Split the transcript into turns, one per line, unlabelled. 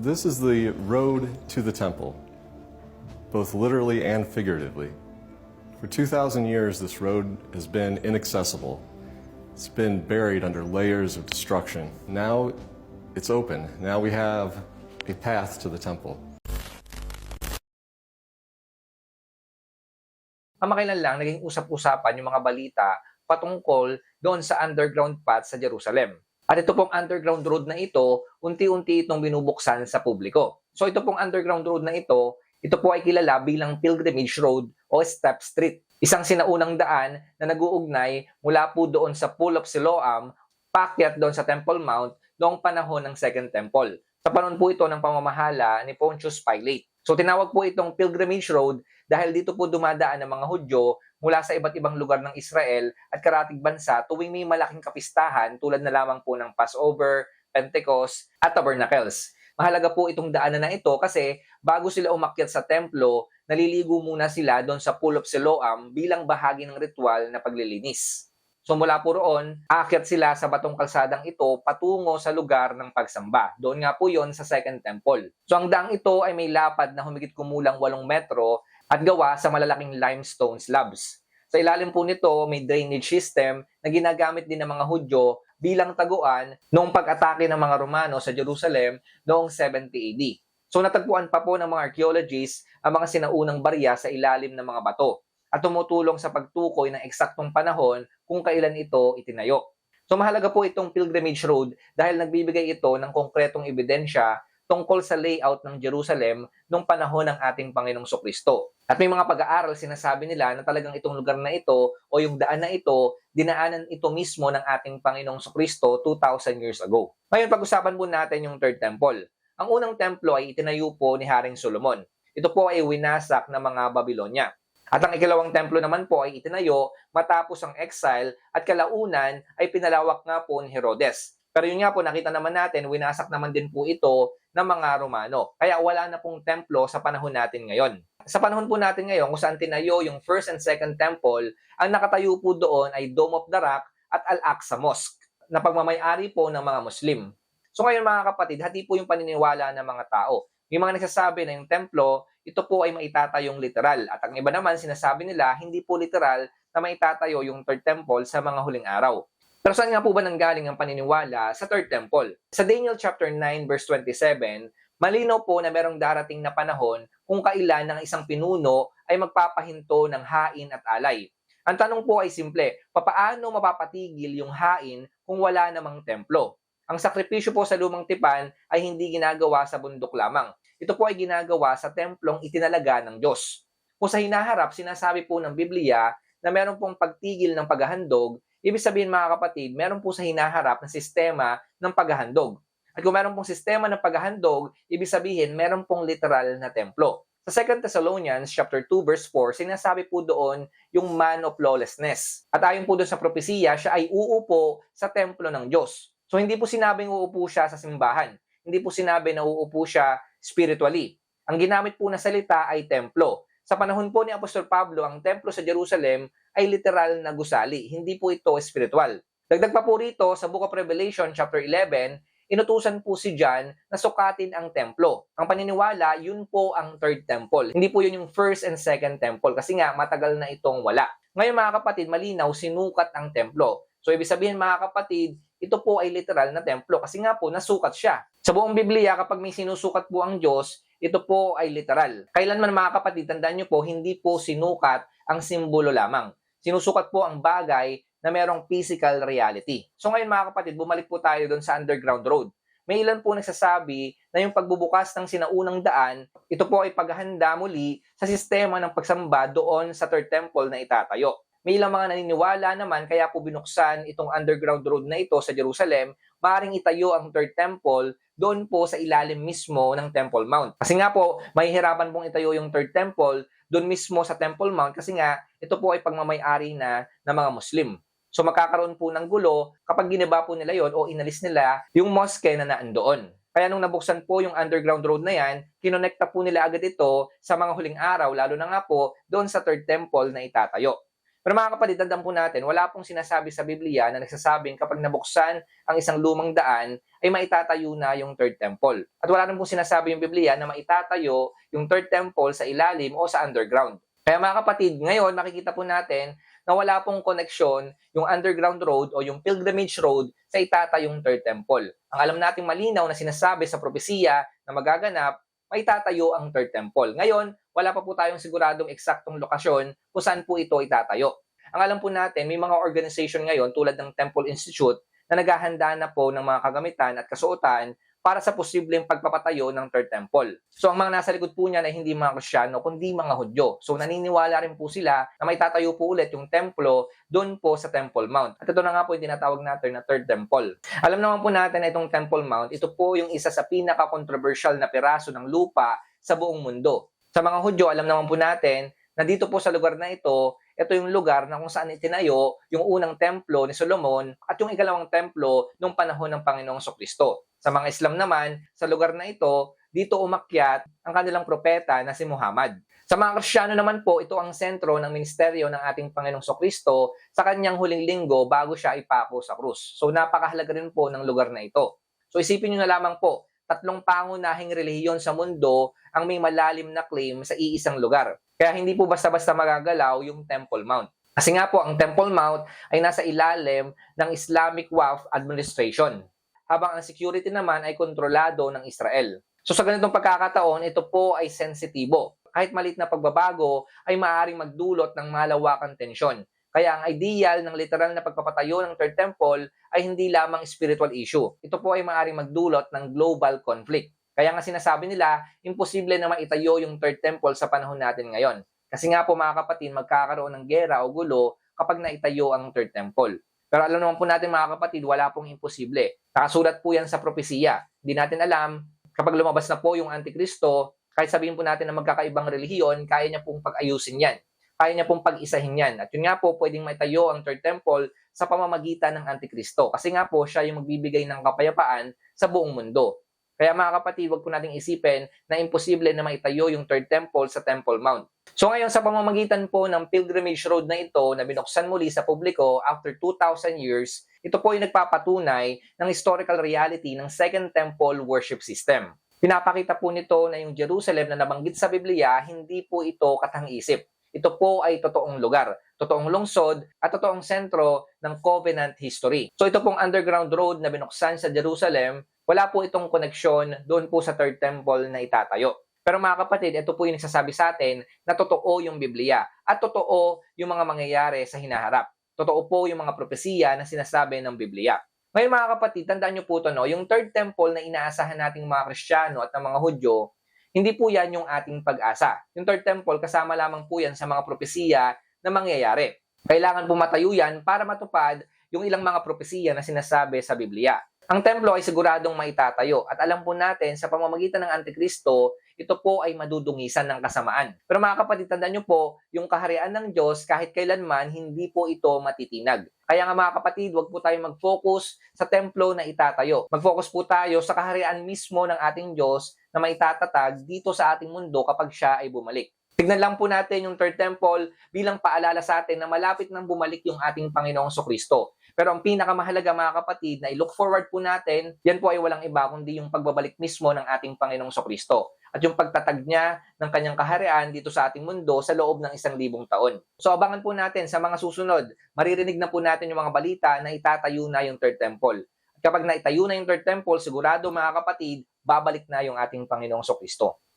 This is the road to the temple, both literally and figuratively. For 2,000 years, this road has been inaccessible. It's been buried under layers of destruction. Now it's open. Now we have a path to the temple.
Kamakailan lang naging usap-usapan yung mga balita patungkol doon sa underground path sa Jerusalem. At ito pong underground road na ito, unti-unti itong binubuksan sa publiko. So ito pong underground road na ito po ay kilala bilang Pilgrimage Road o Step Street. Isang sinaunang daan na nag-uugnay mula po doon sa Pool of Siloam, paakyat doon sa Temple Mount noong panahon ng Second Temple. Sa panahon po ito ng pamamahala ni Pontius Pilate. So tinawag po itong Pilgrimage Road dahil dito po dumadaan ng mga Hudyo mula sa iba't ibang lugar ng Israel at karatig bansa tuwing may malaking kapistahan tulad na lamang po ng Passover, Pentecost at Tabernacles. Mahalaga po itong daanan na ito kasi bago sila umakyat sa templo, naliligo muna sila doon sa Pool of Siloam bilang bahagi ng ritual na paglilinis. So mula po roon, aakyat sila sa batong kalsadang ito patungo sa lugar ng pagsamba. Doon nga po yon sa Second Temple. So ang daang ito ay may lapad na humigit kumulang 8 metro at gawa sa malalaking limestone slabs. Sa ilalim po nito, may drainage system na ginagamit din ng mga Hudyo bilang taguan noong pag-atake ng mga Romano sa Jerusalem noong 70 AD. So natagpuan pa po ng mga archaeologists ang mga sinaunang barya sa ilalim ng mga bato at tumutulong sa pagtukoy ng eksaktong panahon kung kailan ito itinayo. So mahalaga po itong Pilgrimage Road dahil nagbibigay ito ng konkretong ebidensya tungkol sa layout ng Jerusalem noong panahon ng ating Panginoong Sokristo. At may mga pag-aaral sinasabi nila na talagang itong lugar na ito o yung daan na ito, dinaanan ito mismo ng ating Panginoong Sokristo 2,000 years ago. Ngayon pag-usapan po natin yung Third Temple. Ang unang templo ay itinayo po ni Haring Solomon. Ito po ay winasak ng mga Babylonia. At ang ikalawang templo naman po ay itinayo matapos ang exile at kalaunan ay pinalawak nga po ni Herodes. Pero yun nga po, nakita naman natin, winasak naman din po ito ng mga Romano. Kaya wala na pong templo sa panahon natin ngayon. Sa panahon po natin ngayon, kung saan tinayo yung First and Second Temple, ang nakatayo po doon ay Dome of the Rock at Al-Aqsa Mosque na pagmamayari po ng mga Muslim. So ngayon mga kapatid, hati po yung paniniwala ng mga tao. May mga nagsasabi na yung templo, ito po ay maitatayong literal. At ang iba naman, sinasabi nila, hindi po literal na maitatayo yung Third Temple sa mga huling araw. Pero saan nga po ba nanggaling ang paniniwala sa Third Temple? Sa Daniel chapter 9 verse 27, malinaw po na merong darating na panahon kung kailan ng isang pinuno ay magpapahinto ng hain at alay. Ang tanong po ay simple, papaano mapapatigil yung hain kung wala namang templo? Ang sakripisyo po sa lumang tipan ay hindi ginagawa sa bundok lamang. Ito po ay ginagawa sa templong itinalaga ng Diyos. Kung sa hinaharap, sinasabi po ng Biblia na meron pong pagtigil ng paghahandog, ibig sabihin mga kapatid, meron po sa hinaharap na sistema ng paghahandog. At kung meron pong sistema ng paghahandog, ibig sabihin meron pong literal na templo. Sa 2 Thessalonians chapter 2 verse 4, sinasabi po doon yung man of lawlessness. At ayon po doon sa propesiya, siya ay uupo sa templo ng Diyos. So hindi po sinabing uupo siya sa simbahan. Hindi po sinabi na uupo siya spiritually. Ang ginamit po na salita ay templo. Sa panahon po ni Apostol Pablo, ang templo sa Jerusalem ay literal na gusali. Hindi po ito spiritual. Dagdag pa po rito sa Book of Revelation chapter 11, inutusan po si John na sukatin ang templo. Ang paniniwala, yun po ang Third Temple. Hindi po yun yung First and Second Temple kasi nga matagal na itong wala. Ngayon mga kapatid, malinaw, sinukat ang templo. So ibig sabihin mga kapatid, ito po ay literal na templo kasi nga po nasukat siya. Sa buong Biblia, kapag may sinusukat po ang Diyos, ito po ay literal. Kailanman mga kapatid, tandaan nyo po, hindi po sinukat ang simbolo lamang. Sinusukat po ang bagay na merong physical reality. So ngayon mga kapatid, bumalik po tayo doon sa underground road. May ilan po nagsasabi na yung pagbubukas ng sinaunang daan, ito po ay paghahanda muli sa sistema ng pagsamba doon sa Third Temple na itatayo. May ilang mga naniniwala naman kaya po binuksan itong underground road na ito sa Jerusalem, maaaring itayo ang Third Temple doon po sa ilalim mismo ng Temple Mount. Kasi nga po, mahihirapan pong itayo yung Third Temple doon mismo sa Temple Mount kasi nga ito po ay pagmamayari na ng mga Muslim. So magkakaroon po ng gulo kapag giniba po nila yon o inalis nila yung mosque na naandoon. Kaya nung nabuksan po yung underground road na yan, kinonekta po nila agad ito sa mga huling araw, lalo na nga po doon sa Third Temple na itatayo. Pero mga kapatid, tandaan po natin, wala pong sinasabi sa Biblia na nagsasabing kapag nabuksan ang isang lumang daan, ay maitatayo na yung third temple. At wala rin pong sinasabi yung Biblia na maitatayo yung third temple sa ilalim o sa underground. Kaya mga kapatid, ngayon makikita po natin na wala pong koneksyon yung underground road o yung pilgrimage road sa itatayong third temple. Ang alam nating malinaw na sinasabi sa propesiya na magaganap, maitatayo ang third temple. Ngayon, wala pa po tayong siguradong eksaktong lokasyon kung saan po ito itatayo. Ang alam po natin, may mga organization ngayon tulad ng Temple Institute na naghahanda na po ng mga kagamitan at kasuotan para sa posibleng pagpapatayo ng third temple. So ang mga nasa likod po niyan ay hindi mga Kristiyano kundi mga Hudyo. So naniniwala rin po sila na may tatayo po ulit yung templo doon po sa Temple Mount. At ito na nga po yung tinatawag natin na third temple. Alam naman po natin na itong Temple Mount, ito po yung isa sa pinaka-controversial na piraso ng lupa sa buong mundo. Sa mga Hudyo, alam naman po natin na dito po sa lugar na ito yung lugar na kung saan itinayo yung unang templo ni Solomon at yung ikalawang templo nung panahon ng Panginoong Kristo. Sa mga Islam naman, sa lugar na ito, dito umakyat ang kanilang propeta na si Muhammad. Sa mga Kristiyano naman po, ito ang sentro ng ministeryo ng ating Panginoong Kristo sa kanyang huling linggo bago siya ipako sa krus. So napakahalaga rin po ng lugar na ito. So isipin nyo na lamang po, 3 pangunahing relihiyon sa mundo ang may malalim na claim sa iisang lugar. Kaya hindi po basta-basta magagalaw yung Temple Mount. Kasi nga po, ang Temple Mount ay nasa ilalim ng Islamic Waqf Administration, habang ang security naman ay kontrolado ng Israel. So sa ganitong pagkakataon, ito po ay sensitibo. Kahit maliit na pagbabago ay maaaring magdulot ng malawakang tensyon. Kaya ang ideal ng literal na pagpapatayo ng third temple ay hindi lamang spiritual issue. Ito po ay maaaring magdulot ng global conflict. Kaya nga sinasabi nila, imposible na maitayo yung third temple sa panahon natin ngayon. Kasi nga po mga kapatid, magkakaroon ng gera o gulo kapag naitayo ang third temple. Pero alam naman po natin mga kapatid, wala pong imposible. Nakasulat po yan sa propesiya. Hindi natin alam, kapag lumabas na po yung Antikristo, kahit sabihin po natin na magkakaibang relihiyon, kaya niya pong pag-ayusin yan. Kaya niya pong pag-isahin yan. At yun nga po, pwedeng maitayo ang third temple sa pamamagitan ng Antikristo. Kasi nga po, siya yung magbibigay ng kapayapaan sa buong mundo. Kaya mga kapatid, wag po nating isipin na imposible na maitayo yung third temple sa Temple Mount. So ngayon, sa pamamagitan po ng pilgrimage road na ito na binuksan muli sa publiko after 2,000 years, ito po ay nagpapatunay ng historical reality ng Second Temple worship system. Pinapakita po nito na yung Jerusalem na nabanggit sa Biblia, hindi po ito katang-isip. Ito po ay totoong lugar, totoong lungsod, at totoong sentro ng covenant history. So ito pong underground road na binuksan sa Jerusalem, wala po itong koneksyon doon po sa third temple na itatayo. Pero mga kapatid, ito po yung nagsasabi sa atin na totoo yung Biblia at totoo yung mga mangyayari sa hinaharap. Totoo po yung mga propesiya na sinasabi ng Biblia. Ngayon mga kapatid, tandaan nyo po ito, no? Yung third temple na inaasahan nating mga Kristiyano at ng mga Hudyo, hindi po yan yung ating pag-asa. Yung third temple, kasama lamang po yan sa mga propesiya na mangyayari. Kailangan po matayo yan para matupad yung ilang mga propesiya na sinasabi sa Biblia. Ang templo ay siguradong maitatayo at alam po natin sa pamamagitan ng Antikristo, ito po ay madudungisan ng kasamaan. Pero mga kapatid, tandaan nyo po, yung kaharian ng Diyos kahit kailanman hindi po ito matitinag. Kaya nga mga kapatid, wag po tayong mag-focus sa templo na itatayo. Mag-focus po tayo sa kaharian mismo ng ating Diyos na maitatatag dito sa ating mundo kapag siya ay bumalik. Tignan lang po natin yung third temple bilang paalala sa atin na malapit nang bumalik yung ating Panginoong Kristo. Pero ang pinakamahalaga mga kapatid na i-look forward po natin, yan po ay walang iba kundi yung pagbabalik mismo ng ating Panginoong Kristo at yung pagtatag niya ng kanyang kaharian dito sa ating mundo sa loob ng 1,000 taon. So abangan po natin sa mga susunod, maririnig na po natin yung mga balita na itatayo na yung third temple. At kapag naitayo na yung third temple, sigurado mga kapatid, babalik na yung ating Panginoong Kristo.